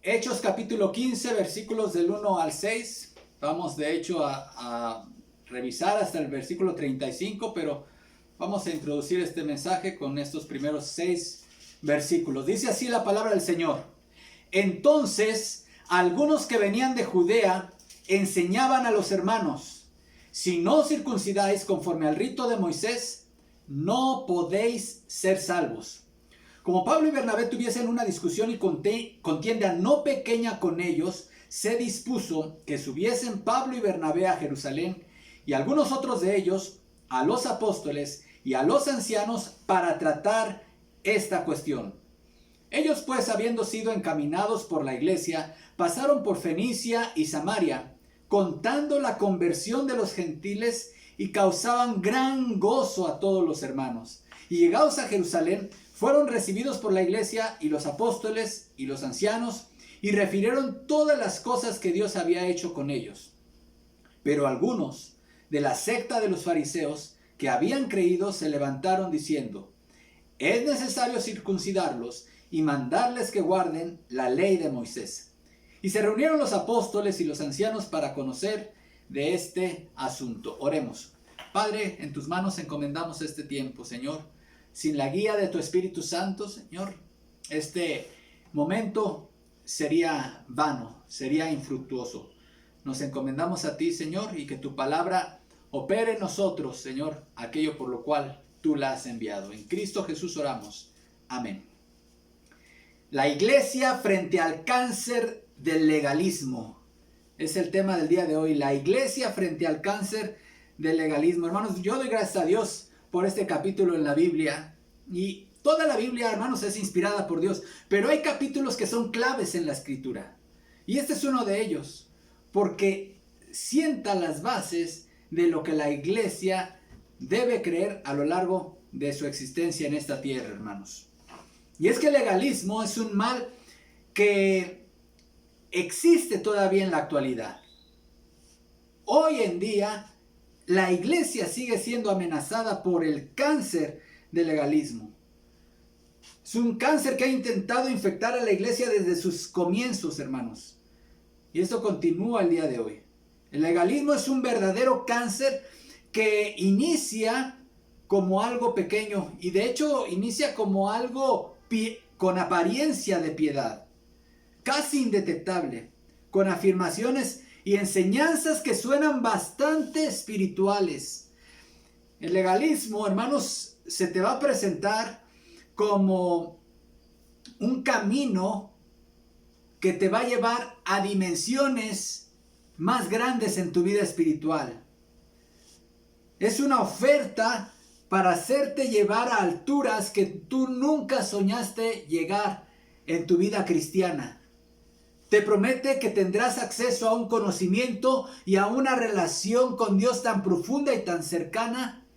Hechos capítulo 15, versículos del 1 al 6. Vamos de hecho a revisar hasta el versículo 35, pero vamos a introducir este mensaje con estos primeros 6 versículos. Dice así la palabra del Señor. Entonces, algunos que venían de Judea enseñaban a los hermanos: si no circuncidáis conforme al rito de Moisés, no podéis ser salvos. Como Pablo y Bernabé tuviesen una discusión y contienda no pequeña con ellos, se dispuso que subiesen Pablo y Bernabé a Jerusalén, y algunos otros de ellos a los apóstoles y a los ancianos para tratar esta cuestión. Ellos pues, habiendo sido encaminados por la iglesia, pasaron por Fenicia y Samaria, contando la conversión de los gentiles, y causaban gran gozo a todos los hermanos. Y llegados a Jerusalén, fueron recibidos por la iglesia y los apóstoles y los ancianos, y refirieron todas las cosas que Dios había hecho con ellos. Pero algunos de la secta de los fariseos que habían creído se levantaron diciendo: es necesario circuncidarlos y mandarles que guarden la ley de Moisés. Y se reunieron los apóstoles y los ancianos para conocer de este asunto. Oremos. Padre, en tus manos encomendamos este tiempo, Señor. Sin la guía de tu Espíritu Santo, Señor, este momento sería vano, sería infructuoso. Nos encomendamos a ti, Señor, y que tu palabra opere en nosotros, Señor, aquello por lo cual tú la has enviado. En Cristo Jesús oramos. Amén. La iglesia frente al cáncer del legalismo es el tema del día de hoy. La iglesia frente al cáncer del legalismo. Hermanos, yo doy gracias a Dios por este capítulo en la Biblia, y toda la Biblia, hermanos, es inspirada por Dios, pero hay capítulos que son claves en la Escritura, y este es uno de ellos, porque sienta las bases de lo que la iglesia debe creer a lo largo de su existencia en esta tierra, hermanos. Y es que el legalismo es un mal que existe todavía en la actualidad. Hoy en día la iglesia sigue siendo amenazada por el cáncer del legalismo. Es un cáncer que ha intentado infectar a la iglesia desde sus comienzos, hermanos. Y esto continúa el día de hoy. El legalismo es un verdadero cáncer que inicia como algo pequeño, y de hecho inicia como algo con apariencia de piedad, casi indetectable, con afirmaciones y enseñanzas que suenan bastante espirituales. El legalismo, hermanos, se te va a presentar como un camino que te va a llevar a dimensiones más grandes en tu vida espiritual. Es una oferta para hacerte llevar a alturas que tú nunca soñaste llegar en tu vida cristiana. Te promete que tendrás acceso a un conocimiento y a una relación con Dios tan profunda y tan cercana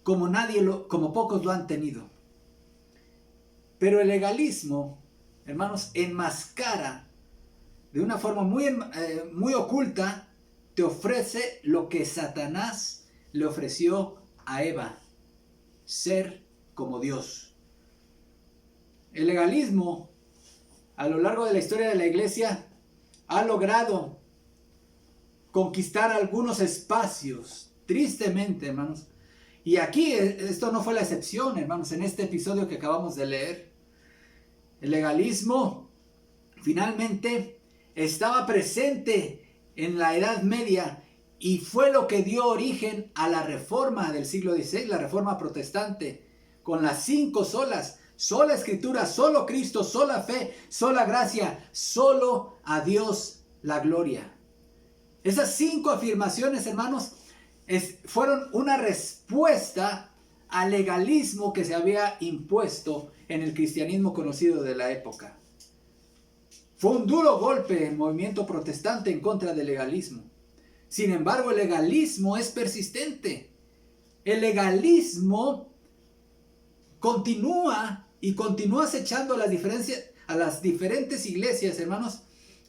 como pocos lo han tenido. Pero el legalismo, hermanos, enmascara de una forma muy oculta, te ofrece lo que Satanás le ofreció a Eva: ser como Dios. El legalismo, a lo largo de la historia de la iglesia, ha logrado conquistar algunos espacios, tristemente, hermanos. Y aquí esto no fue la excepción, hermanos, en este episodio que acabamos de leer. El legalismo finalmente estaba presente en la Edad Media, y fue lo que dio origen a la reforma del siglo XVI, la reforma protestante, con las 5 solas: sola escritura, solo Cristo, sola fe, sola gracia, solo a Dios la gloria. Esas 5 afirmaciones, hermanos, fueron una respuesta al legalismo que se había impuesto en el cristianismo conocido de la época. Fue un duro golpe el movimiento protestante en contra del legalismo. Sin embargo, el legalismo es persistente. El legalismo continúa acechando a las diferentes iglesias, hermanos,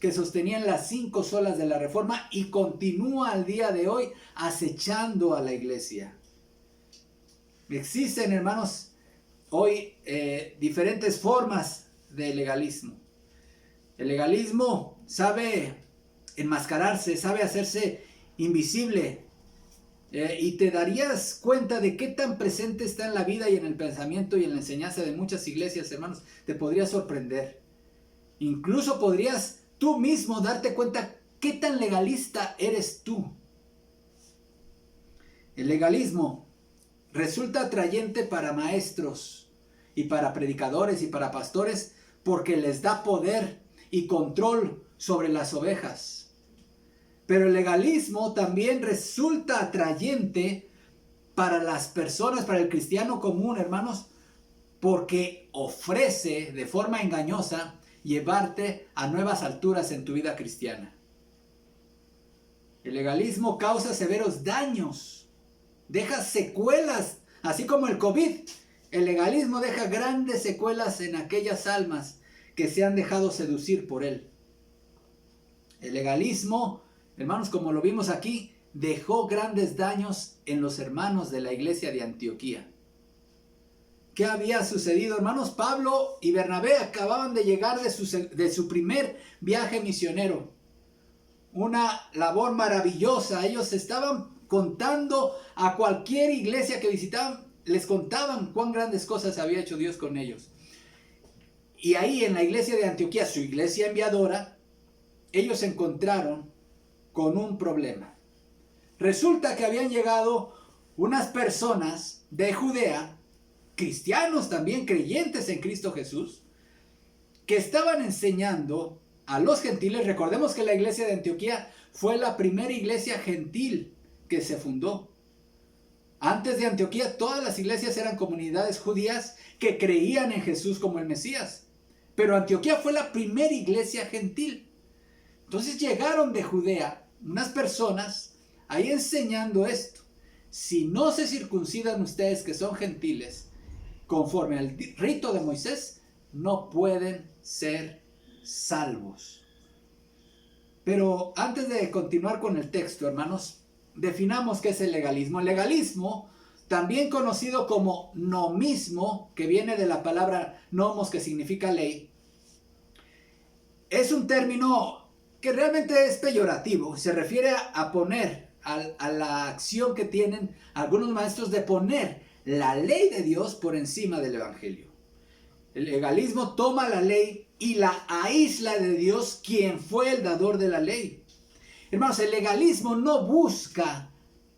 que sostenían las 5 solas de la reforma, y continúa al día de hoy acechando a la iglesia. Existen, hermanos, hoy diferentes formas de legalismo. El legalismo sabe enmascararse, sabe hacerse invisible. Y te darías cuenta de qué tan presente está en la vida y en el pensamiento y en la enseñanza de muchas iglesias, hermanos. Te podría sorprender. Incluso podrías tú mismo darte cuenta qué tan legalista eres tú. El legalismo resulta atrayente para maestros y para predicadores y para pastores porque les da poder y control sobre las ovejas. Pero el legalismo también resulta atrayente para las personas, para el cristiano común, hermanos, porque ofrece de forma engañosa llevarte a nuevas alturas en tu vida cristiana. El legalismo causa severos daños, deja secuelas, así como el COVID. El legalismo deja grandes secuelas en aquellas almas que se han dejado seducir por él. El legalismo, hermanos, como lo vimos aquí, dejó grandes daños en los hermanos de la iglesia de Antioquía. ¿Qué había sucedido, hermanos? Pablo y Bernabé acababan de llegar de su primer viaje misionero. Una labor maravillosa. Ellos estaban contando a cualquier iglesia que visitaban, les contaban cuán grandes cosas había hecho Dios con ellos. Y ahí en la iglesia de Antioquía, su iglesia enviadora, ellos se encontraron con un problema. Resulta que habían llegado unas personas de Judea, cristianos también, creyentes en Cristo Jesús, que estaban enseñando a los gentiles. Recordemos que la iglesia de Antioquía fue la primera iglesia gentil que se fundó. Antes de Antioquía, todas las iglesias eran comunidades judías que creían en Jesús como el Mesías. Pero Antioquía fue la primera iglesia gentil. Entonces llegaron de Judea unas personas ahí enseñando esto. Si no se circuncidan ustedes que son gentiles, conforme al rito de Moisés, no pueden ser salvos. Pero antes de continuar con el texto, hermanos, definamos qué es el legalismo. El legalismo, también conocido como nomismo, que viene de la palabra nomos, que significa ley, es un término que realmente es peyorativo. Se refiere a poner, a la acción que tienen algunos maestros de poner la ley de Dios por encima del evangelio. El legalismo toma la ley y la aísla de Dios, quien fue el dador de la ley. Hermanos, el legalismo no busca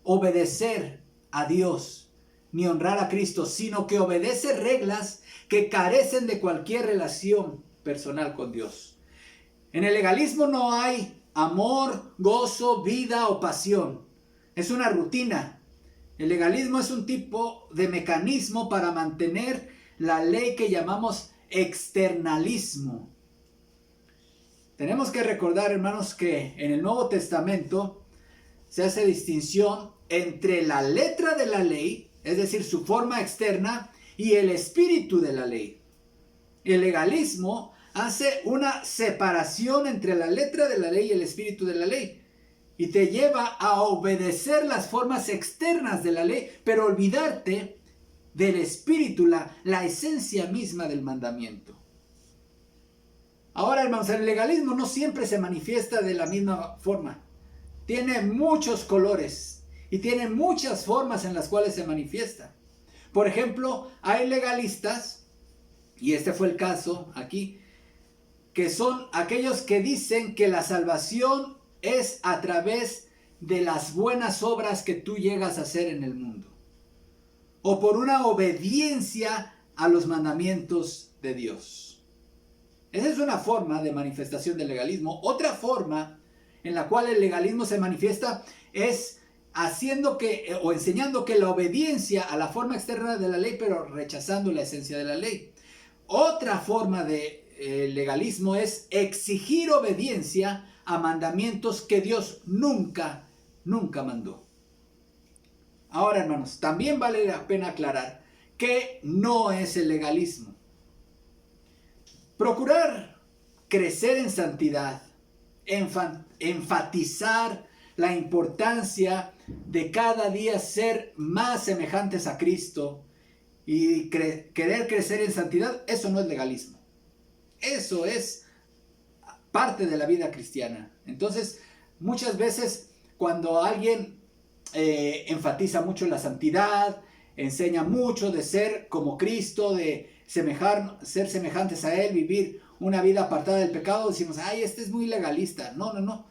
obedecer a Dios ni honrar a Cristo, sino que obedece reglas que carecen de cualquier relación personal con Dios. En el legalismo no hay amor, gozo, vida o pasión. Es una rutina. El legalismo es un tipo de mecanismo para mantener la ley que llamamos externalismo. Tenemos que recordar, hermanos, que en el Nuevo Testamento se hace distinción entre la letra de la ley, es decir, su forma externa, y el espíritu de la ley. El legalismo hace una separación entre la letra de la ley y el espíritu de la ley, y te lleva a obedecer las formas externas de la ley, pero olvidarte del espíritu, la esencia misma del mandamiento. Ahora, hermanos, el legalismo no siempre se manifiesta de la misma forma. Tiene muchos colores y tiene muchas formas en las cuales se manifiesta. Por ejemplo, hay legalistas, y este fue el caso aquí, que son aquellos que dicen que la salvación es a través de las buenas obras que tú llegas a hacer en el mundo, o por una obediencia a los mandamientos de Dios. Esa es una forma de manifestación del legalismo. Otra forma en la cual el legalismo se manifiesta es enseñando que la obediencia a la forma externa de la ley, pero rechazando la esencia de la ley. Otra forma de legalismo es exigir obediencia a mandamientos que Dios nunca mandó. Ahora, hermanos, también vale la pena aclarar que no es el legalismo. Procurar crecer en santidad, enfatizar la importancia de cada día ser más semejantes a Cristo y querer crecer en santidad, eso no es legalismo. Eso es parte de la vida cristiana. Entonces, muchas veces cuando alguien enfatiza mucho la santidad, enseña mucho de ser como Cristo, de ser semejantes a Él, vivir una vida apartada del pecado, decimos, ay, este es muy legalista. No, no, no.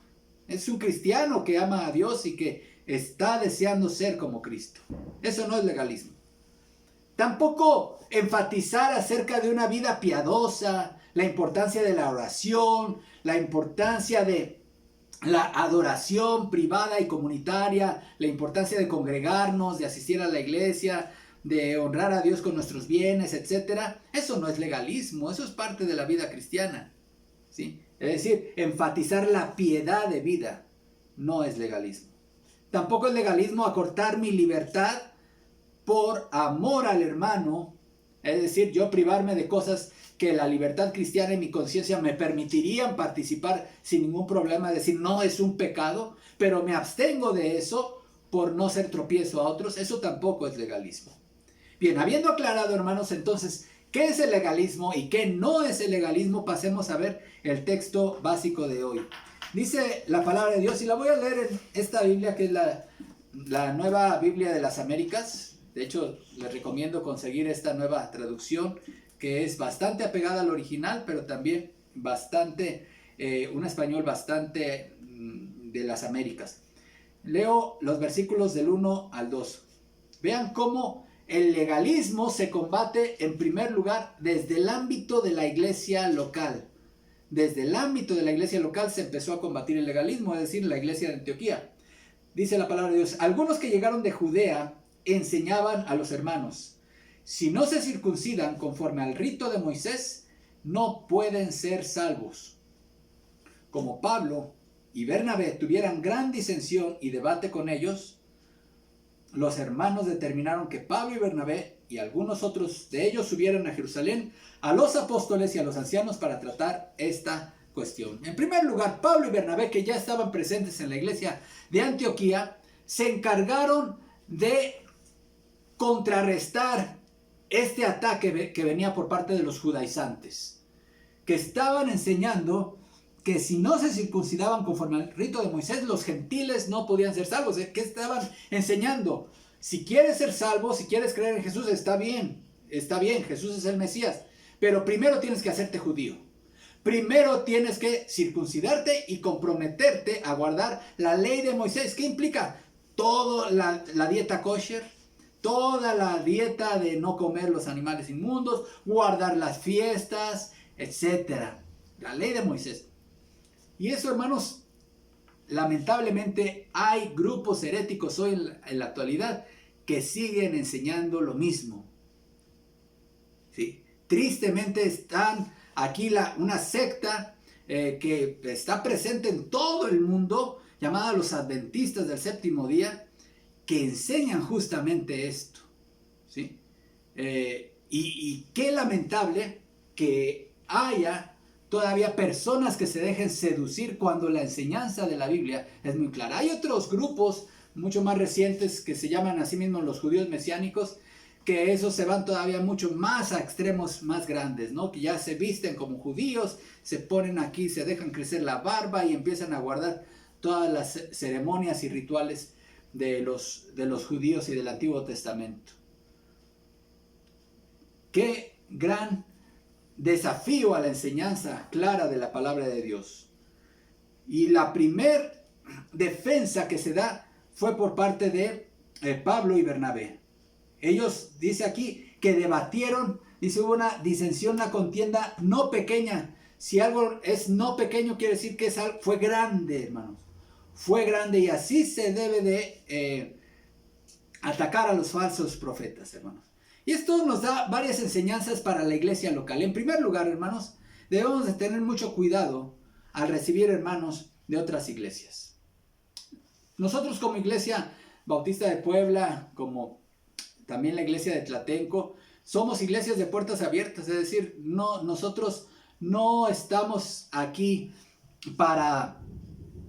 Es un cristiano que ama a Dios y que está deseando ser como Cristo. Eso no es legalismo. Tampoco enfatizar acerca de una vida piadosa, la importancia de la oración, la importancia de la adoración privada y comunitaria, la importancia de congregarnos, de asistir a la iglesia, de honrar a Dios con nuestros bienes, etc. Eso no es legalismo, eso es parte de la vida cristiana, ¿sí? Es decir, enfatizar la piedad de vida no es legalismo. Tampoco es legalismo acortar mi libertad por amor al hermano, es decir, yo privarme de cosas que la libertad cristiana y mi conciencia me permitirían participar sin ningún problema, es decir, no es un pecado, pero me abstengo de eso por no ser tropiezo a otros. Eso tampoco es legalismo. Bien, habiendo aclarado, hermanos, entonces, ¿qué es el legalismo y qué no es el legalismo? Pasemos a ver el texto básico de hoy. Dice la palabra de Dios, y la voy a leer en esta Biblia, que es la Nueva Biblia de las Américas. De hecho, les recomiendo conseguir esta nueva traducción, que es bastante apegada al original, pero también un español bastante de las Américas. Leo los versículos del 1 al 2. Vean cómo el legalismo se combate en primer lugar desde el ámbito de la iglesia local. Desde el ámbito de la iglesia local se empezó a combatir el legalismo, es decir, la iglesia de Antioquía. Dice la palabra de Dios, algunos que llegaron de Judea enseñaban a los hermanos, si no se circuncidan conforme al rito de Moisés, no pueden ser salvos. Como Pablo y Bernabé tuvieran gran disensión y debate con ellos, los hermanos determinaron que Pablo y Bernabé y algunos otros de ellos subieran a Jerusalén a los apóstoles y a los ancianos para tratar esta cuestión. En primer lugar, Pablo y Bernabé, que ya estaban presentes en la iglesia de Antioquía, se encargaron de contrarrestar este ataque que venía por parte de los judaizantes, que estaban enseñando que si no se circuncidaban conforme al rito de Moisés, los gentiles no podían ser salvos. ¿Qué estaban enseñando? Si quieres ser salvo, si quieres creer en Jesús, está bien, Jesús es el Mesías, pero primero tienes que hacerte judío. Primero tienes que circuncidarte y comprometerte a guardar la ley de Moisés. ¿Qué implica? Toda la dieta kosher, toda la dieta de no comer los animales inmundos, guardar las fiestas, etc. La ley de Moisés. Y eso, hermanos, lamentablemente hay grupos heréticos hoy en la actualidad que siguen enseñando lo mismo. ¿Sí? Tristemente están aquí una secta que está presente en todo el mundo, llamada los adventistas del séptimo día, que enseñan justamente esto, ¿sí? Y qué lamentable que haya todavía personas que se dejen seducir cuando la enseñanza de la Biblia es muy clara. Hay otros grupos mucho más recientes que se llaman a sí mismos los judíos mesiánicos, que esos se van todavía mucho más a extremos más grandes, ¿no? Que ya se visten como judíos, se ponen aquí, se dejan crecer la barba y empiezan a guardar todas las ceremonias y rituales de los judíos y del Antiguo Testamento. Qué gran desafío a la enseñanza clara de la palabra de Dios. Y la primer defensa que se da fue por parte de Pablo y Bernabé. Ellos, dice aquí, que debatieron, dice, hubo una disensión, una contienda no pequeña. Si algo es no pequeño, quiere decir que fue grande, hermanos. Fue grande, y así se debe de atacar a los falsos profetas, hermanos. Y esto nos da varias enseñanzas para la iglesia local. En primer lugar, hermanos, debemos de tener mucho cuidado al recibir hermanos de otras iglesias. Nosotros como Iglesia Bautista de Puebla, como también la iglesia de Tlatenco, somos iglesias de puertas abiertas, es decir, nosotros no estamos aquí para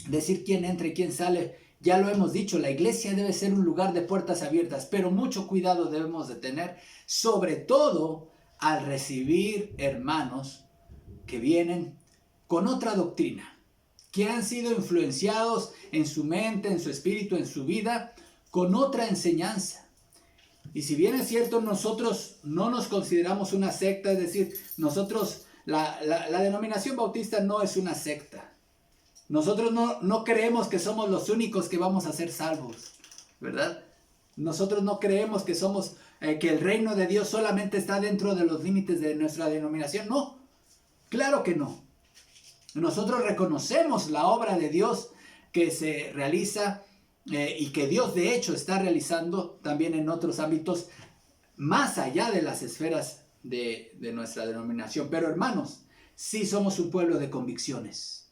decir quién entra y quién sale. Ya lo hemos dicho, la iglesia debe ser un lugar de puertas abiertas, pero mucho cuidado debemos de tener, sobre todo al recibir hermanos que vienen con otra doctrina, que han sido influenciados en su mente, en su espíritu, en su vida, con otra enseñanza. Y si bien es cierto, nosotros no nos consideramos una secta, es decir, nosotros, la denominación bautista no es una secta. Nosotros no creemos que somos los únicos que vamos a ser salvos, ¿verdad? Nosotros no creemos que somos, que el reino de Dios solamente está dentro de los límites de nuestra denominación. No, claro que no. Nosotros reconocemos la obra de Dios que se realiza y que Dios de hecho está realizando también en otros ámbitos más allá de las esferas de nuestra denominación. Pero hermanos, sí somos un pueblo de convicciones.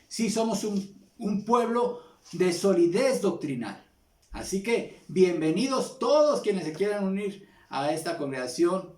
Sí somos un pueblo de solidez doctrinal. Así que bienvenidos todos quienes se quieran unir a esta congregación,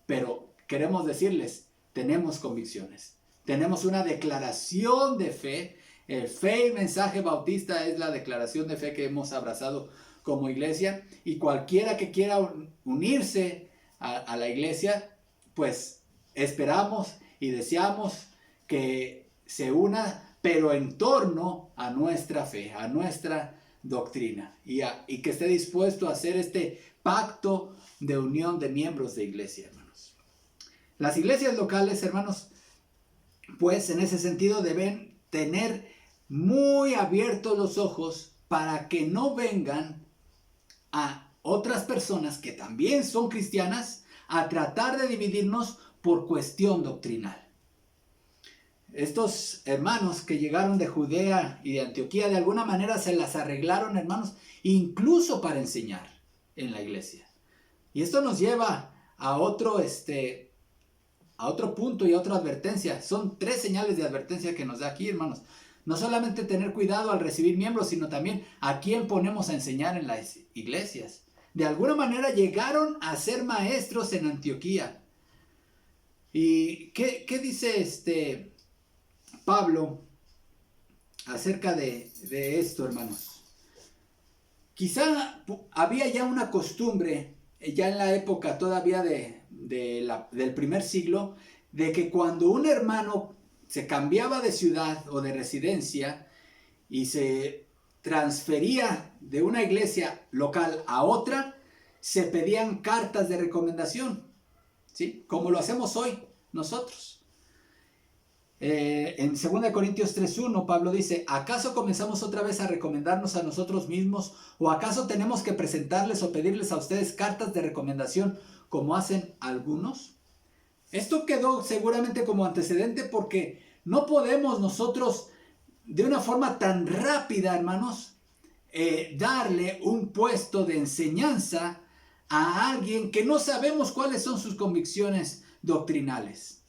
pero queremos decirles, tenemos convicciones. Tenemos una declaración de fe. El Fe y Mensaje Bautista es la declaración de fe que hemos abrazado como iglesia. Y cualquiera que quiera unirse a la iglesia, pues esperamos y deseamos que se una, pero en torno a nuestra fe, a nuestra doctrina. Y que esté dispuesto a hacer este pacto de unión de miembros de iglesia, hermanos. Las iglesias locales, hermanos, pues en ese sentido deben tener muy abiertos los ojos para que no vengan a otras personas que también son cristianas a tratar de dividirnos por cuestión doctrinal. Estos hermanos que llegaron de Judea y de Antioquía de alguna manera se las arreglaron, hermanos, incluso para enseñar en la iglesia. Y esto nos lleva a otro punto y a otra advertencia. Son 3 señales de advertencia que nos da aquí, hermanos. No solamente tener cuidado al recibir miembros, sino también a quién ponemos a enseñar en las iglesias. De alguna manera llegaron a ser maestros en Antioquía. ¿Y qué dice Pablo acerca de esto, hermanos? Quizá había ya una costumbre, ya en la época todavía del primer siglo, de que cuando un hermano se cambiaba de ciudad o de residencia y se transfería de una iglesia local a otra, se pedían cartas de recomendación, ¿sí? Como lo hacemos hoy nosotros. En 2 Corintios 3:1 Pablo dice: ¿acaso comenzamos otra vez a recomendarnos a nosotros mismos? ¿O acaso tenemos que presentarles o pedirles a ustedes cartas de recomendación como hacen algunos? Esto quedó seguramente como antecedente porque no podemos nosotros de una forma tan rápida, hermanos, darle un puesto de enseñanza a alguien que no sabemos cuáles son sus convicciones doctrinales.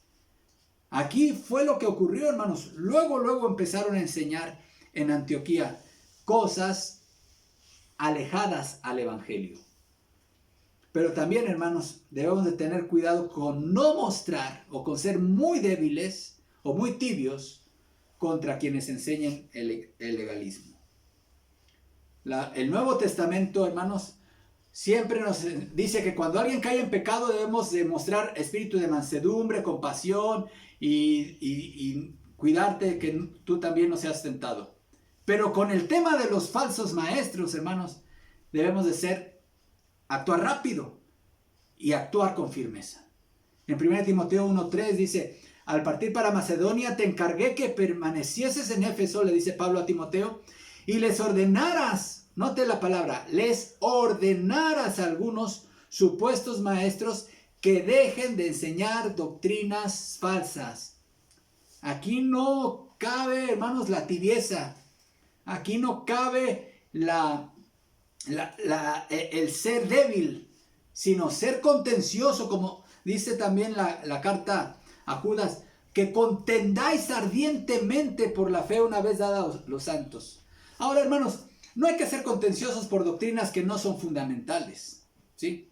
Aquí fue lo que ocurrió, hermanos. Luego empezaron a enseñar en Antioquía cosas alejadas al evangelio. Pero también, hermanos, debemos de tener cuidado con no mostrar o con ser muy débiles o muy tibios contra quienes enseñen el legalismo. El Nuevo Testamento, hermanos, siempre nos dice que cuando alguien cae en pecado debemos demostrar espíritu de mansedumbre, compasión y cuidarte que tú también no seas tentado. Pero con el tema de los falsos maestros, hermanos, debemos de actuar rápido y actuar con firmeza. En 1 Timoteo 1:3 dice: al partir para Macedonia te encargué que permanecieses en Éfeso, le dice Pablo a Timoteo, y les ordenaras, note la palabra, les ordenaras a algunos supuestos maestros que dejen de enseñar doctrinas falsas. Aquí no cabe, hermanos, la tibieza. Aquí no cabe el ser débil, sino ser contencioso, como dice también la carta a Judas, que contendáis ardientemente por la fe una vez dada los santos. Ahora, hermanos, no hay que ser contenciosos por doctrinas que no son fundamentales, ¿sí?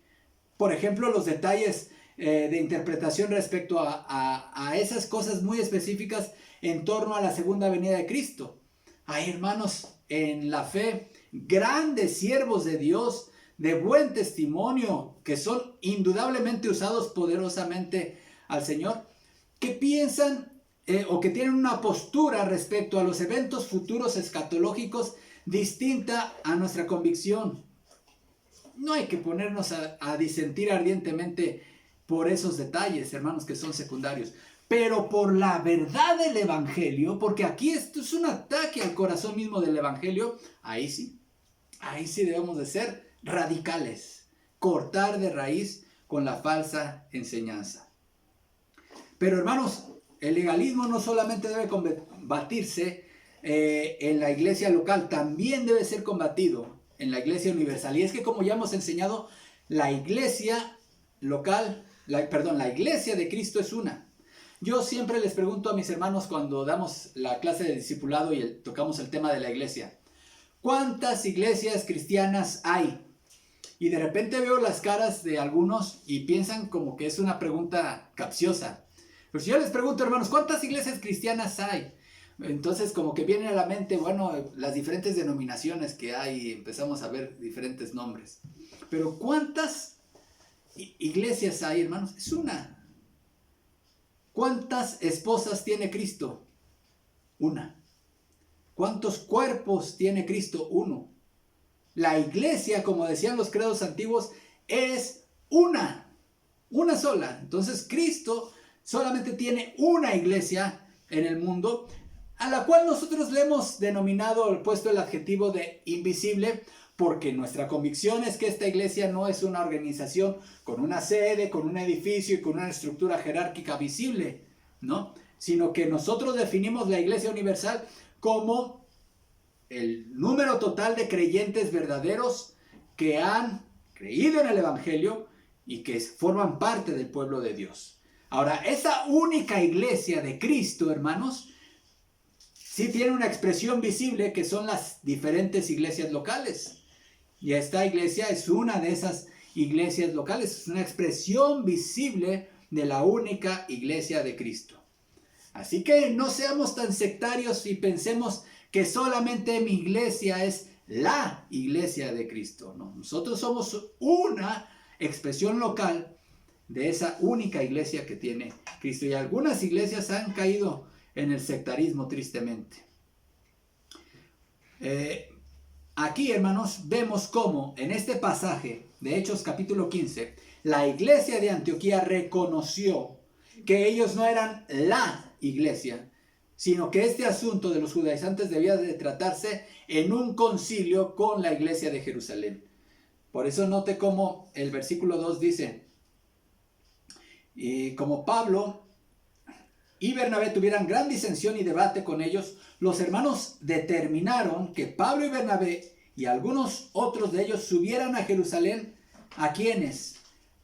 Por ejemplo, los detalles de interpretación respecto a esas cosas muy específicas en torno a la segunda venida de Cristo. Hay, hermanos, en la fe, grandes siervos de Dios, de buen testimonio, que son indudablemente usados poderosamente al Señor, que piensan o que tienen una postura respecto a los eventos futuros escatológicos distinta a nuestra convicción. No hay que ponernos a disentir ardientemente por esos detalles, hermanos, que son secundarios, pero por la verdad del Evangelio, porque aquí esto es un ataque al corazón mismo del Evangelio, ahí sí debemos de ser radicales, cortar de raíz con la falsa enseñanza. Pero hermanos, el legalismo no solamente debe combatirse en la iglesia local, también debe ser combatido en la iglesia universal. Y es que, como ya hemos enseñado, la iglesia local, la iglesia de Cristo es una. Yo siempre les pregunto a mis hermanos cuando damos la clase de discipulado y tocamos el tema de la iglesia, ¿cuántas iglesias cristianas hay? Y de repente veo las caras de algunos y piensan como que es una pregunta capciosa. Pero si yo les pregunto, hermanos, ¿cuántas iglesias cristianas hay? Entonces como que viene a la mente, bueno, las diferentes denominaciones que hay y empezamos a ver diferentes nombres. Pero ¿cuántas iglesias hay, hermanos? Es una. ¿Cuántas esposas tiene Cristo? Una. ¿Cuántos cuerpos tiene Cristo? Uno. La iglesia, como decían los credos antiguos, es una sola. Entonces Cristo solamente tiene una iglesia en el mundo, a la cual nosotros le hemos denominado, puesto el adjetivo de invisible, porque nuestra convicción es que esta iglesia no es una organización con una sede, con un edificio y con una estructura jerárquica visible, ¿no? Sino que nosotros definimos la iglesia universal como el número total de creyentes verdaderos que han creído en el Evangelio y que forman parte del pueblo de Dios. Ahora, esa única iglesia de Cristo, hermanos, sí tiene una expresión visible que son las diferentes iglesias locales. Y esta iglesia es una de esas iglesias locales, es una expresión visible de la única iglesia de Cristo. Así que no seamos tan sectarios y pensemos que solamente mi iglesia es la iglesia de Cristo. No, nosotros somos una expresión local de esa única iglesia que tiene Cristo. Y algunas iglesias han caído en el sectarismo, tristemente. Aquí, hermanos, vemos cómo en este pasaje de Hechos capítulo 15, la iglesia de Antioquía reconoció que ellos no eran la iglesia, sino que este asunto de los judaizantes debía de tratarse en un concilio con la iglesia de Jerusalén. Por eso note cómo el versículo 2 dice, y como Pablo y Bernabé tuvieran gran disensión y debate con ellos, los hermanos determinaron que Pablo y Bernabé y algunos otros de ellos subieran a Jerusalén. ¿A quiénes?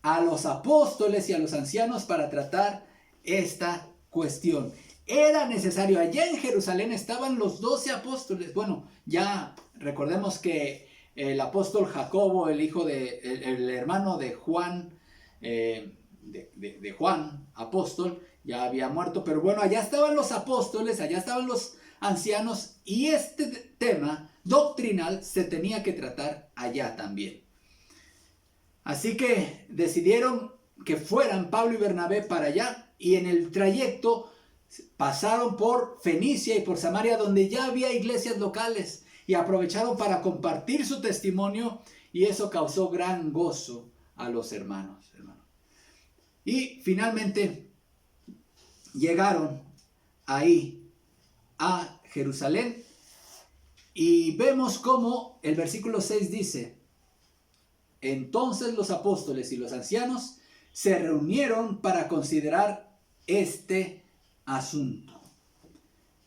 A los apóstoles y a los ancianos para tratar esta cuestión. Era necesario. Allá en Jerusalén estaban los 12 apóstoles. Bueno, ya recordemos que el apóstol Jacobo, el hermano de Juan, de Juan, apóstol, ya había muerto. Pero bueno, allá estaban los apóstoles, allá estaban los ancianos, y este tema doctrinal se tenía que tratar allá también. Así que decidieron que fueran Pablo y Bernabé para allá, y en el trayecto pasaron por Fenicia y por Samaria, donde ya había iglesias locales, y aprovecharon para compartir su testimonio, y eso causó gran gozo a los hermanos. Y finalmente llegaron ahí a Jerusalén, y vemos cómo el versículo 6 dice: entonces los apóstoles y los ancianos se reunieron para considerar este asunto.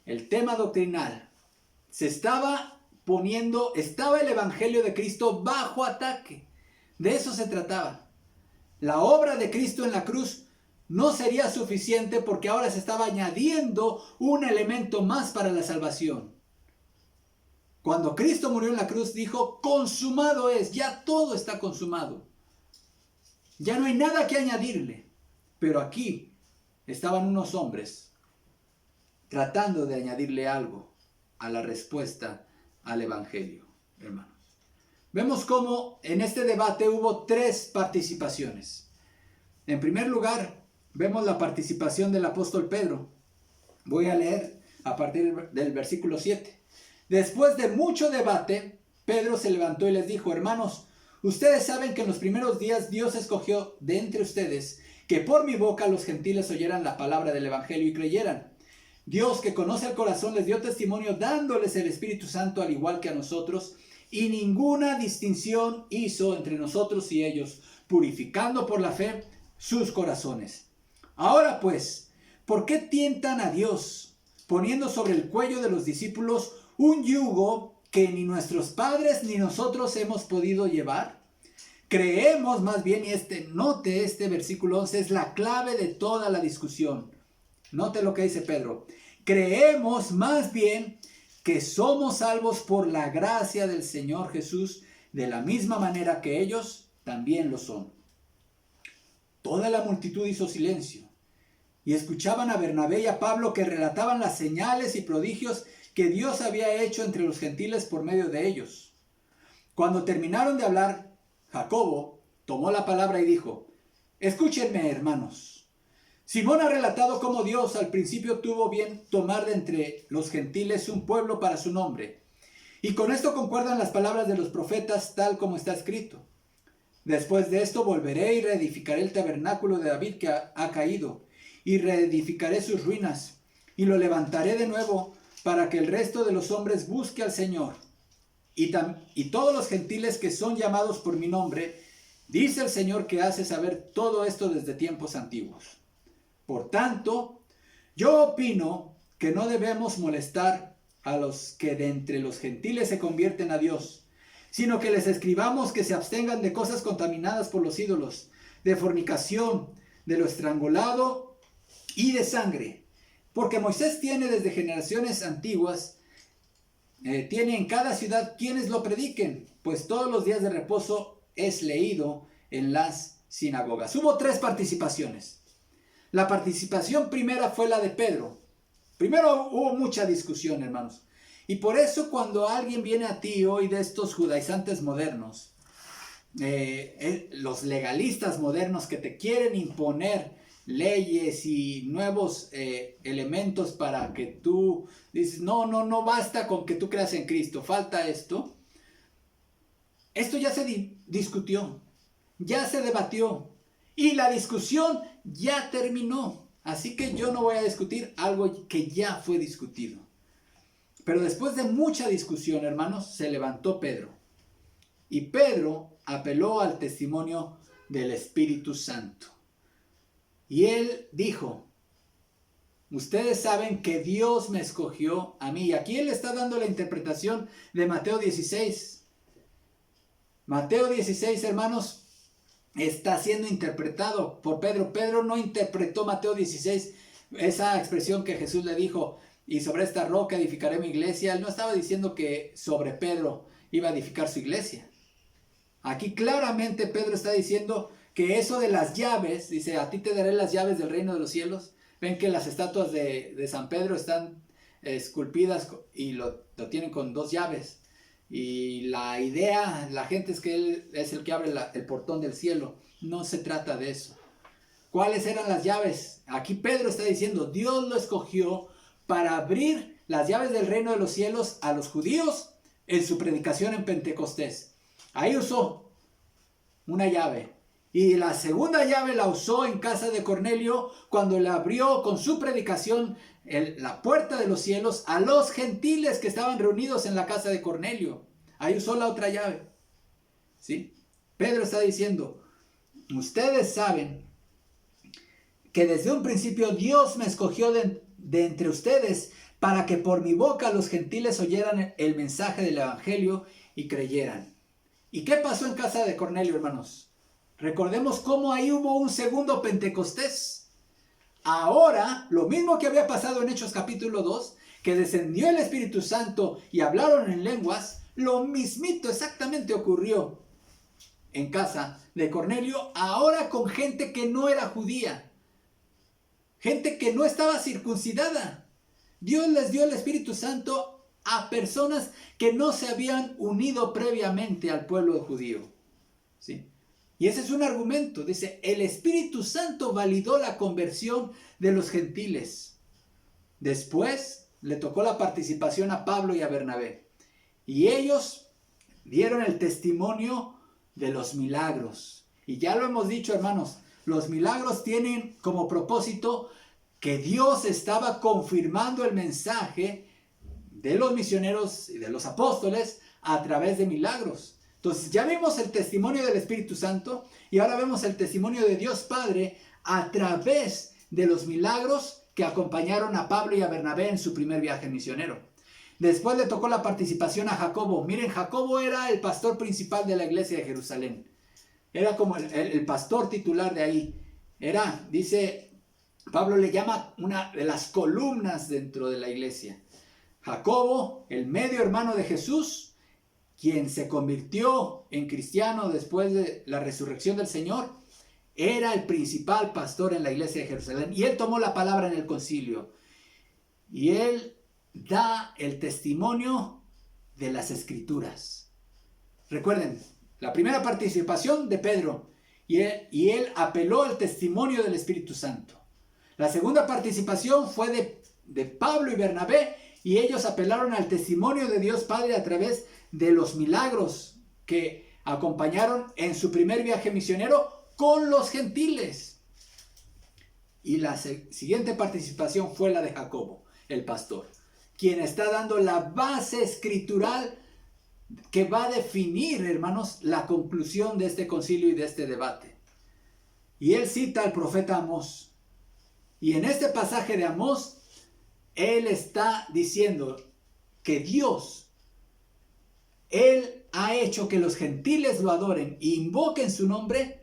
El tema doctrinal se estaba poniendo, estaba el evangelio de Cristo bajo ataque. De eso se trataba. La obra de Cristo en la cruz no sería suficiente, porque ahora se estaba añadiendo un elemento más para la salvación. Cuando Cristo murió en la cruz, dijo: consumado es, ya todo está consumado. Ya no hay nada que añadirle. Pero aquí estaban unos hombres tratando de añadirle algo a la respuesta al evangelio, hermanos. Vemos cómo en este debate hubo 3 participaciones. En primer lugar, vemos la participación del apóstol Pedro. Voy a leer a partir del versículo 7. Después de mucho debate, Pedro se levantó y les dijo: hermanos, ustedes saben que en los primeros días Dios escogió de entre ustedes que por mi boca los gentiles oyeran la palabra del evangelio y creyeran. Dios, que conoce el corazón, les dio testimonio dándoles el Espíritu Santo al igual que a nosotros, y ninguna distinción hizo entre nosotros y ellos, purificando por la fe sus corazones. Ahora pues, ¿por qué tientan a Dios, poniendo sobre el cuello de los discípulos un yugo que ni nuestros padres ni nosotros hemos podido llevar? Creemos más bien, y note este versículo 11, es la clave de toda la discusión. Note lo que dice Pedro. Creemos más bien que somos salvos por la gracia del Señor Jesús, de la misma manera que ellos también lo son. Toda la multitud hizo silencio y escuchaban a Bernabé y a Pablo, que relataban las señales y prodigios que Dios había hecho entre los gentiles por medio de ellos. Cuando terminaron de hablar, Jacobo tomó la palabra y dijo: escúchenme, hermanos. Simón ha relatado cómo Dios al principio tuvo bien tomar de entre los gentiles un pueblo para su nombre. Y con esto concuerdan las palabras de los profetas, tal como está escrito: después de esto volveré y reedificaré el tabernáculo de David que ha caído, y reedificaré sus ruinas, y lo levantaré de nuevo, para que el resto de los hombres busque al Señor. Y todos los gentiles que son llamados por mi nombre, dice el Señor, que hace saber todo esto desde tiempos antiguos. Por tanto, yo opino que no debemos molestar a los que de entre los gentiles se convierten a Dios, sino que les escribamos que se abstengan de cosas contaminadas por los ídolos, de fornicación, de lo estrangulado y de sangre. Porque Moisés tiene desde generaciones antiguas, tiene en cada ciudad quienes lo prediquen, pues todos los días de reposo es leído en las sinagogas. Hubo 3 participaciones. La participación primera fue la de Pedro. Primero hubo mucha discusión, hermanos. Y por eso cuando alguien viene a ti hoy de estos judaizantes modernos, los legalistas modernos que te quieren imponer leyes y nuevos elementos para que tú dices, no basta con que tú creas en Cristo, falta esto. Esto ya se discutió, ya se debatió y la discusión ya terminó. Así que yo no voy a discutir algo que ya fue discutido. Pero después de mucha discusión, hermanos, se levantó Pedro. Y Pedro apeló al testimonio del Espíritu Santo. Y él dijo: ustedes saben que Dios me escogió a mí. Y aquí él está dando la interpretación de Mateo 16. Mateo 16, hermanos, está siendo interpretado por Pedro. Pedro no interpretó Mateo 16, esa expresión que Jesús le dijo: y sobre esta roca edificaré mi iglesia. Él no estaba diciendo que sobre Pedro iba a edificar su iglesia. Aquí claramente Pedro está diciendo que eso de las llaves, dice: a ti te daré las llaves del reino de los cielos. Ven que las estatuas de San Pedro están esculpidas y lo tienen con 2 llaves. Y la idea, la gente, es que él es el que abre el portón del cielo. No se trata de eso. ¿Cuáles eran las llaves? Aquí Pedro está diciendo: Dios lo escogió para abrir las llaves del reino de los cielos a los judíos en su predicación en Pentecostés. Ahí usó una llave. Y la segunda llave la usó en casa de Cornelio, cuando le abrió con su predicación la puerta de los cielos a los gentiles que estaban reunidos en la casa de Cornelio. Ahí usó la otra llave. ¿Sí? Pedro está diciendo: ustedes saben que desde un principio Dios me escogió de entre ustedes para que por mi boca los gentiles oyeran el mensaje del evangelio y creyeran. ¿Y qué pasó en casa de Cornelio, hermanos? Recordemos cómo ahí hubo un segundo Pentecostés. Ahora, lo mismo que había pasado en Hechos capítulo 2, que descendió el Espíritu Santo y hablaron en lenguas, lo mismito exactamente ocurrió en casa de Cornelio, ahora con gente que no era judía, gente que no estaba circuncidada. Dios les dio el Espíritu Santo a personas que no se habían unido previamente al pueblo judío. ¿Sí? Y ese es un argumento. Dice: el Espíritu Santo validó la conversión de los gentiles. Después le tocó la participación a Pablo y a Bernabé. Y ellos dieron el testimonio de los milagros. Y ya lo hemos dicho, hermanos, los milagros tienen como propósito que Dios estaba confirmando el mensaje de los misioneros y de los apóstoles a través de milagros. Entonces ya vimos el testimonio del Espíritu Santo y ahora vemos el testimonio de Dios Padre a través de los milagros que acompañaron a Pablo y a Bernabé en su primer viaje misionero. Después le tocó la participación a Jacobo. Miren, Jacobo era el pastor principal de la iglesia de Jerusalén. Era como el pastor titular de ahí. Era, dice, Pablo le llama una de las columnas dentro de la iglesia. Jacobo, el medio hermano de Jesús, quien se convirtió en cristiano después de la resurrección del Señor, era el principal pastor en la iglesia de Jerusalén. Y él tomó la palabra en el concilio. Y él da el testimonio de las Escrituras. Recuerden, la primera participación de Pedro, y él apeló al testimonio del Espíritu Santo. La segunda participación fue de Pablo y Bernabé, y ellos apelaron al testimonio de Dios Padre a través de los milagros que acompañaron en su primer viaje misionero con los gentiles. Y la siguiente participación fue la de Jacobo, el pastor, quien está dando la base escritural que va a definir, hermanos, la conclusión de este concilio y de este debate. Y él cita al profeta Amós. Y en este pasaje de Amós, él está diciendo que Dios, él ha hecho que los gentiles lo adoren e invoquen su nombre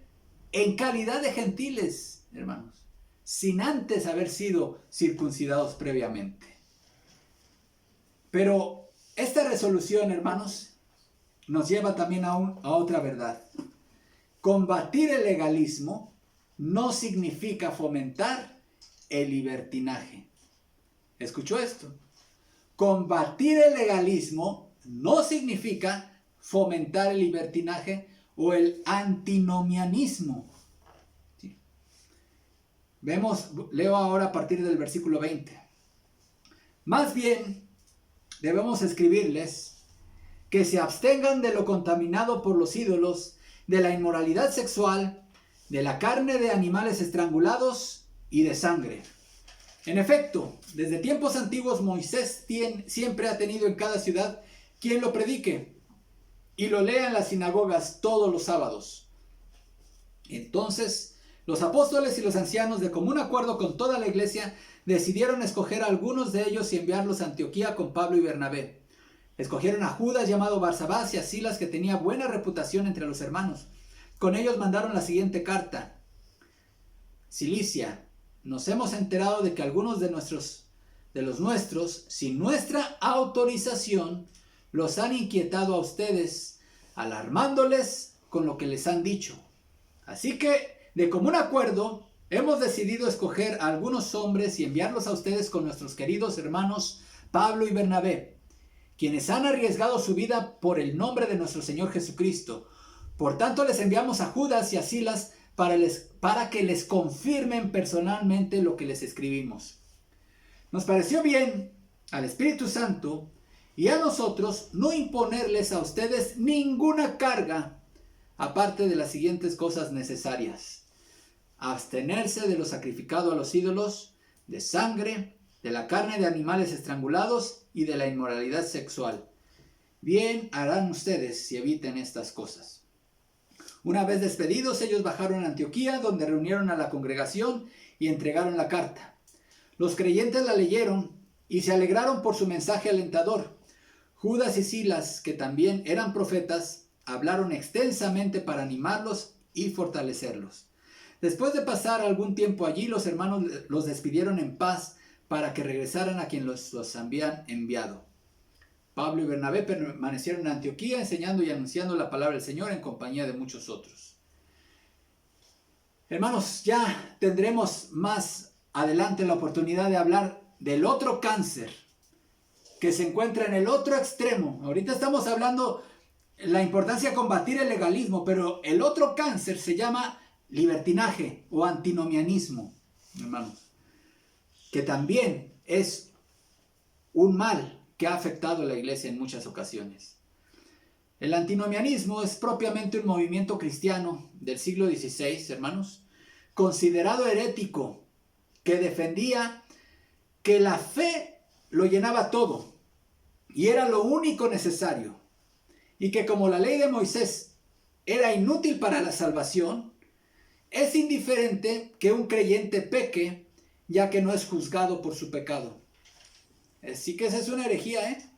en calidad de gentiles, hermanos, sin antes haber sido circuncidados previamente. Pero esta resolución, hermanos, nos lleva también a otra verdad. Combatir el legalismo no significa fomentar el libertinaje. ¿Escuchó esto? Combatir el legalismo no significa fomentar el libertinaje o el antinomianismo. ¿Sí? Leo ahora a partir del versículo 20. Más bien, debemos escribirles que se abstengan de lo contaminado por los ídolos, de la inmoralidad sexual, de la carne de animales estrangulados y de sangre. En efecto, desde tiempos antiguos Moisés siempre ha tenido en cada ciudad quien lo predique y lo lea en las sinagogas todos los sábados. Entonces, los apóstoles y los ancianos, de común acuerdo con toda la iglesia, decidieron escoger a algunos de ellos y enviarlos a Antioquía con Pablo y Bernabé. Escogieron a Judas llamado Barsabás y a Silas, que tenía buena reputación entre los hermanos. Con ellos mandaron la siguiente carta. Cilicia, nos hemos enterado de que algunos de los nuestros, sin nuestra autorización, los han inquietado a ustedes, alarmándoles con lo que les han dicho. Así que, de común acuerdo, hemos decidido escoger a algunos hombres y enviarlos a ustedes con nuestros queridos hermanos Pablo y Bernabé, quienes han arriesgado su vida por el nombre de nuestro Señor Jesucristo. Por tanto, les enviamos a Judas y a Silas para que les confirmen personalmente lo que les escribimos. Nos pareció bien al Espíritu Santo y a nosotros no imponerles a ustedes ninguna carga, aparte de las siguientes cosas necesarias: abstenerse de lo sacrificado a los ídolos, de sangre, de la carne de animales estrangulados y de la inmoralidad sexual. Bien harán ustedes si eviten estas cosas. Una vez despedidos, ellos bajaron a Antioquía, donde reunieron a la congregación y entregaron la carta. Los creyentes la leyeron y se alegraron por su mensaje alentador. Judas y Silas, que también eran profetas, hablaron extensamente para animarlos y fortalecerlos. Después de pasar algún tiempo allí, los hermanos los despidieron en paz para que regresaran a quien los habían enviado. Pablo y Bernabé permanecieron en Antioquía enseñando y anunciando la palabra del Señor en compañía de muchos otros. Hermanos, ya tendremos más adelante la oportunidad de hablar del otro cáncer que se encuentra en el otro extremo. Ahorita estamos hablando de la importancia de combatir el legalismo, pero el otro cáncer se llama libertinaje o antinomianismo, hermanos, que también es un mal que ha afectado a la iglesia en muchas ocasiones. El antinomianismo es propiamente un movimiento cristiano del siglo XVI, hermanos, considerado herético, que defendía que la fe lo llenaba todo y era lo único necesario, y que como la ley de Moisés era inútil para la salvación, es indiferente que un creyente peque, ya que no es juzgado por su pecado. Así que esa es una herejía, ¿eh?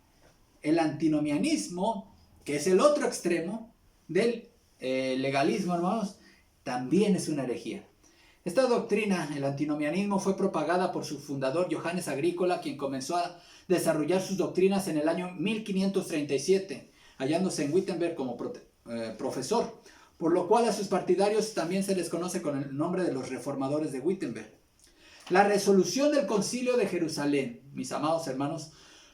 El antinomianismo, que es el otro extremo del legalismo, hermanos, también es una herejía. Esta doctrina, el antinomianismo, fue propagada por su fundador Johannes Agrícola, quien comenzó a desarrollar sus doctrinas en el año 1537, hallándose en Wittenberg como profesor, por lo cual a sus partidarios también se les conoce con el nombre de los reformadores de Wittenberg. La resolución del Concilio de Jerusalén, mis amados hermanos,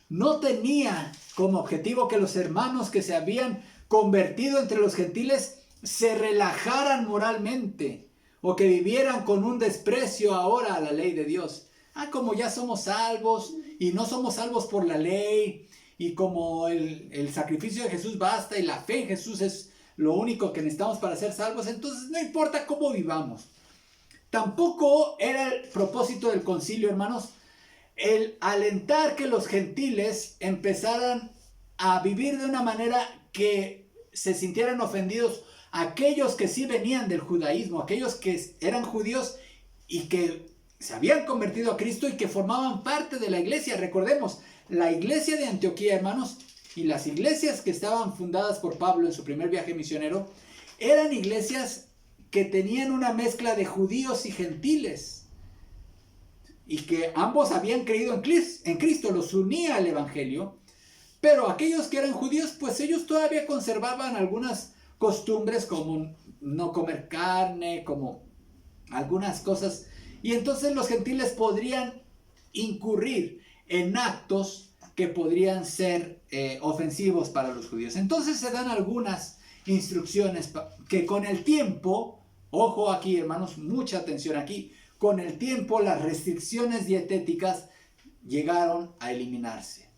no tenía como objetivo que los hermanos que se habían convertido entre los gentiles se relajaran moralmente o que vivieran con un desprecio ahora a la ley de Dios. Como ya somos salvos y no somos salvos por la ley, y como el sacrificio de Jesús basta y la fe en Jesús es lo único que necesitamos para ser salvos, entonces no importa cómo vivamos. Tampoco era el propósito del concilio, hermanos, el alentar que los gentiles empezaran a vivir de una manera que se sintieran ofendidos aquellos que sí venían del judaísmo, aquellos que eran judíos y que se habían convertido a Cristo y que formaban parte de la iglesia. Recordemos, la iglesia de Antioquía, hermanos, y las iglesias que estaban fundadas por Pablo en su primer viaje misionero, eran iglesias que tenían una mezcla de judíos y gentiles, y que ambos habían creído en Cristo, los unía al evangelio. Pero aquellos que eran judíos, pues ellos todavía conservaban algunas costumbres como no comer carne, como algunas cosas, y entonces los gentiles podrían incurrir en actos que podrían ser ofensivos para los judíos. Entonces se dan algunas instrucciones que con el tiempo, ojo aquí hermanos, mucha atención aquí, con el tiempo las restricciones dietéticas llegaron a eliminarse.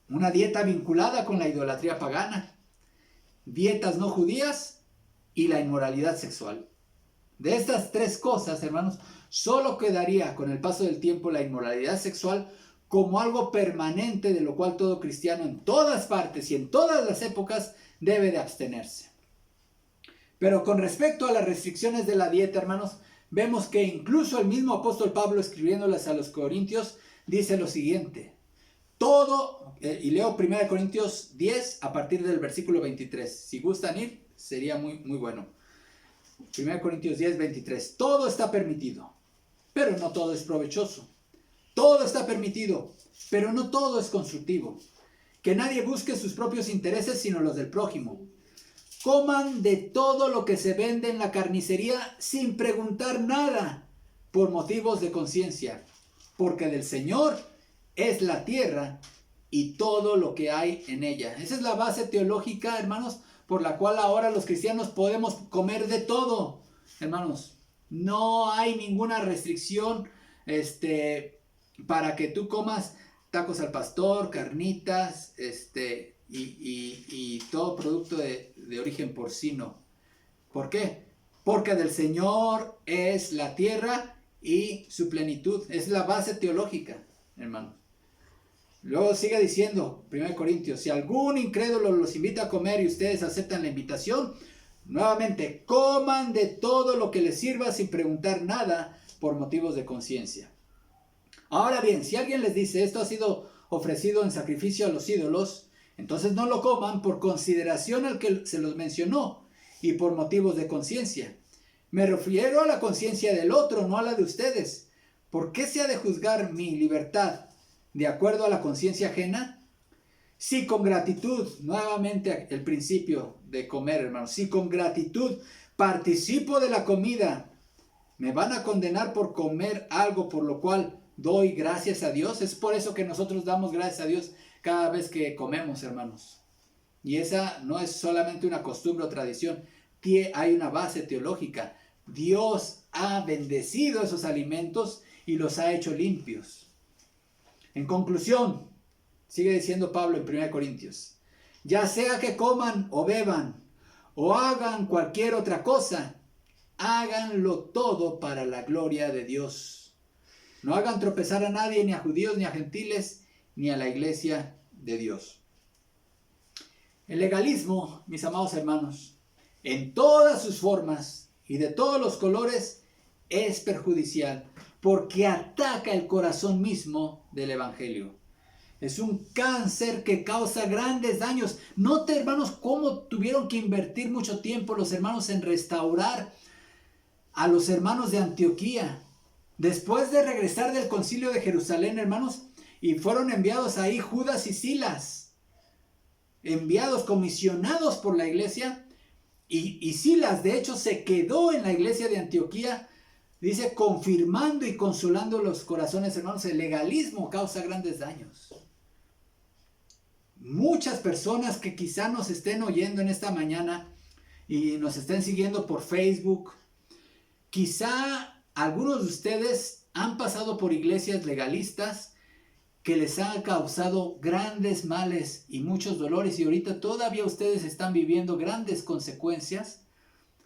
Una dieta vinculada con la idolatría pagana, dietas no judías y la inmoralidad sexual. De estas tres cosas, hermanos, solo quedaría con el paso del tiempo la inmoralidad sexual como algo permanente, de lo cual todo cristiano en todas partes y en todas las épocas debe de abstenerse. Pero con respecto a las restricciones de la dieta, hermanos, vemos que incluso el mismo apóstol Pablo, escribiéndoles a los Corintios, dice lo siguiente. Todo, y leo 1 Corintios 10 a partir del versículo 23. Si gustan ir, sería muy bueno. 1 Corintios 10, 23. Todo está permitido, pero no todo es provechoso. Todo está permitido, pero no todo es constructivo. Que nadie busque sus propios intereses, sino los del prójimo. Coman de todo lo que se vende en la carnicería sin preguntar nada, por motivos de conciencia, porque del Señor es la tierra y todo lo que hay en ella. Esa es la base teológica, hermanos, por la cual ahora los cristianos podemos comer de todo, hermanos. No hay ninguna restricción para que tú comas tacos al pastor, carnitas, y todo producto de origen porcino. ¿Por qué? Porque del Señor es la tierra y su plenitud. Es la base teológica, hermanos. Luego sigue diciendo, 1 Corintios, si algún incrédulo los invita a comer y ustedes aceptan la invitación, nuevamente, coman de todo lo que les sirva sin preguntar nada por motivos de conciencia. Ahora bien, si alguien les dice, esto ha sido ofrecido en sacrificio a los ídolos, entonces no lo coman por consideración al que se los mencionó y por motivos de conciencia. Me refiero a la conciencia del otro, no a la de ustedes. ¿Por qué se ha de juzgar mi libertad de acuerdo a la conciencia ajena? Si con gratitud, nuevamente el principio de comer, hermanos, si con gratitud participo de la comida, ¿me van a condenar por comer algo por lo cual doy gracias a Dios? Es por eso que nosotros damos gracias a Dios cada vez que comemos, hermanos. Y esa no es solamente una costumbre o tradición, hay una base teológica. Dios ha bendecido esos alimentos y los ha hecho limpios. En conclusión, sigue diciendo Pablo en 1 Corintios, ya sea que coman o beban o hagan cualquier otra cosa, háganlo todo para la gloria de Dios. No hagan tropezar a nadie, ni a judíos, ni a gentiles, ni a la iglesia de Dios. El legalismo, mis amados hermanos, en todas sus formas y de todos los colores, es perjudicial porque ataca el corazón mismo del evangelio. Es un cáncer que causa grandes daños. Note, hermanos, cómo tuvieron que invertir mucho tiempo los hermanos en restaurar a los hermanos de Antioquía. Después de regresar del concilio de Jerusalén, hermanos, y fueron enviados ahí Judas y Silas, enviados, comisionados por la iglesia, y Silas de hecho se quedó en la iglesia de Antioquía, dice, confirmando y consolando los corazones, hermanos. El legalismo causa grandes daños. Muchas personas que quizá nos estén oyendo en esta mañana y nos estén siguiendo por Facebook, quizá algunos de ustedes han pasado por iglesias legalistas que les han causado grandes males y muchos dolores, y ahorita todavía ustedes están viviendo grandes consecuencias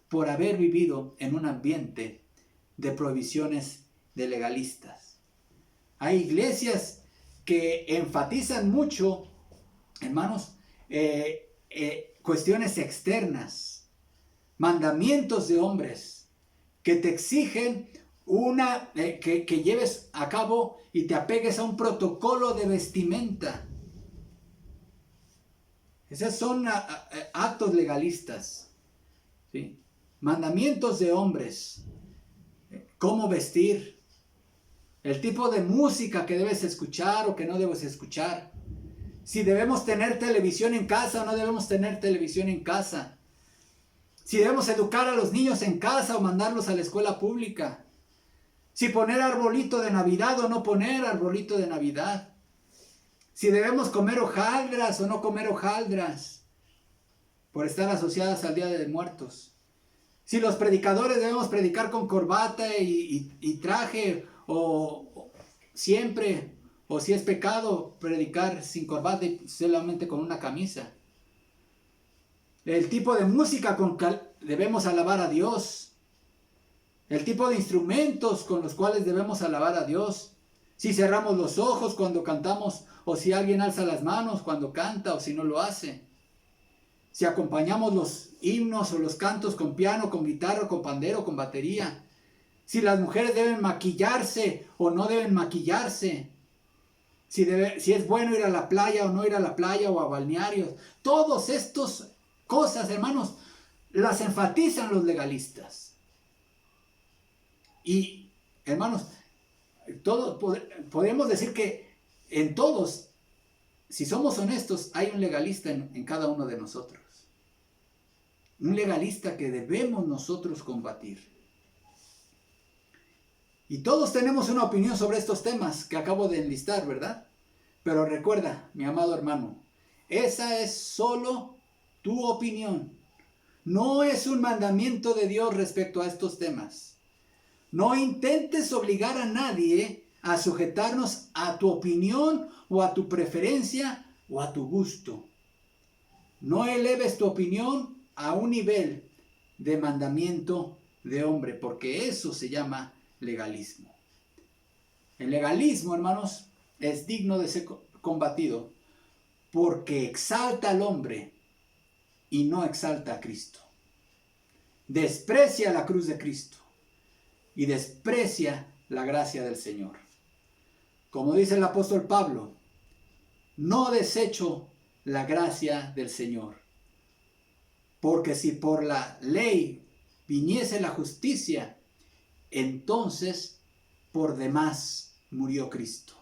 por haber vivido en un ambiente de prohibiciones de legalistas. Hay iglesias que enfatizan mucho, hermanos, cuestiones externas, mandamientos de hombres que te exigen que lleves a cabo y te apegues a un protocolo de vestimenta. Esos son actos legalistas, ¿sí? Mandamientos de hombres, cómo vestir, el tipo de música que debes escuchar o que no debes escuchar, si debemos tener televisión en casa o no debemos tener televisión en casa, si debemos educar a los niños en casa o mandarlos a la escuela pública, si poner arbolito de Navidad o no poner arbolito de Navidad, si debemos comer hojaldras o no comer hojaldras, por estar asociadas al Día de Muertos, si los predicadores debemos predicar con corbata y traje o siempre, o si es pecado predicar sin corbata y solamente con una camisa, el tipo de música con que debemos alabar a Dios, el tipo de instrumentos con los cuales debemos alabar a Dios, si cerramos los ojos cuando cantamos, o si alguien alza las manos cuando canta, o si no lo hace, si acompañamos los himnos o los cantos con piano, con guitarra, con pandero, con batería, si las mujeres deben maquillarse o no deben maquillarse, si es bueno ir a la playa o no ir a la playa o a balnearios. Todas estas cosas, hermanos, las enfatizan los legalistas. Y, hermanos, podemos decir que en todos, si somos honestos, hay un legalista en cada uno de nosotros. Un legalista que debemos nosotros combatir. Y todos tenemos una opinión sobre estos temas que acabo de enlistar, ¿verdad? Pero recuerda, mi amado hermano, esa es solo tu opinión. No es un mandamiento de Dios respecto a estos temas. No intentes obligar a nadie a sujetarnos a tu opinión o a tu preferencia o a tu gusto. No eleves tu opinión a un nivel de mandamiento de hombre, porque eso se llama legalismo. El legalismo, hermanos, es digno de ser combatido porque exalta al hombre y no exalta a Cristo. Desprecia la cruz de Cristo y desprecia la gracia del Señor. Como dice el apóstol Pablo, no desecho la gracia del Señor, porque si por la ley viniese la justicia, entonces por demás murió Cristo.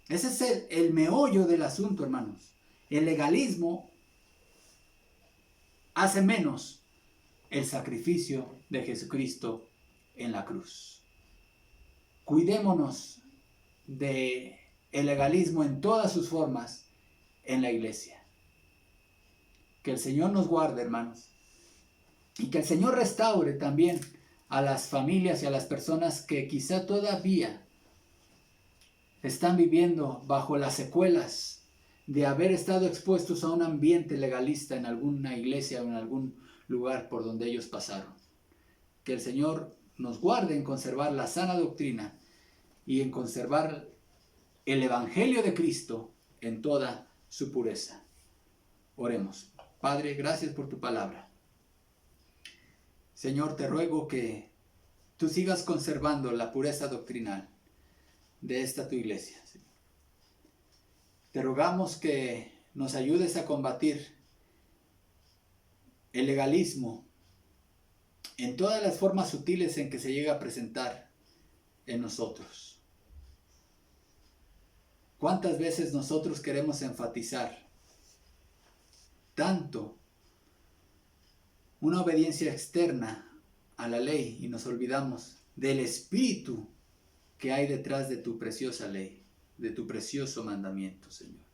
Ese es el meollo del asunto, hermanos. El legalismo hace menos el sacrificio de Jesucristo en la cruz. Cuidémonos del legalismo en todas sus formas en la iglesia. Que el Señor nos guarde, hermanos. Y que el Señor restaure también a las familias y a las personas que quizá todavía están viviendo bajo las secuelas de haber estado expuestos a un ambiente legalista en alguna iglesia o en algún lugar por donde ellos pasaron. Que el Señor nos guarde en conservar la sana doctrina y en conservar el Evangelio de Cristo en toda su pureza. Oremos. Padre, gracias por tu palabra. Señor, te ruego que tú sigas conservando la pureza doctrinal de esta tu iglesia. Te rogamos que nos ayudes a combatir el legalismo en todas las formas sutiles en que se llega a presentar en nosotros. ¿Cuántas veces nosotros queremos enfatizar tanto una obediencia externa a la ley y nos olvidamos del espíritu que hay detrás de tu preciosa ley, de tu precioso mandamiento, Señor?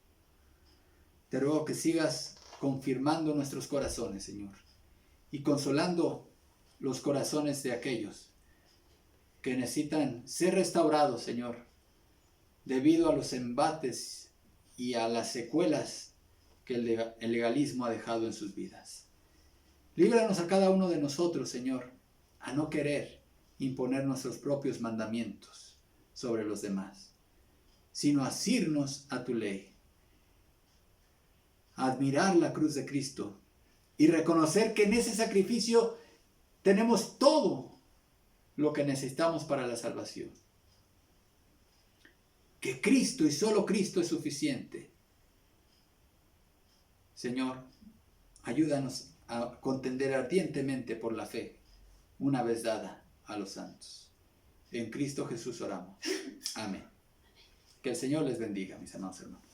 Te ruego que sigas confirmando nuestros corazones, Señor, y consolando los corazones de aquellos que necesitan ser restaurados, Señor, debido a los embates y a las secuelas que el legalismo ha dejado en sus vidas. Líbranos a cada uno de nosotros, Señor, a no querer imponer nuestros propios mandamientos sobre los demás, sino asirnos a tu ley, admirar la cruz de Cristo y reconocer que en ese sacrificio tenemos todo lo que necesitamos para la salvación. Que Cristo y solo Cristo es suficiente. Señor, ayúdanos a contender ardientemente por la fe, una vez dada a los santos. En Cristo Jesús oramos. Amén. Que el Señor les bendiga, mis amados hermanos.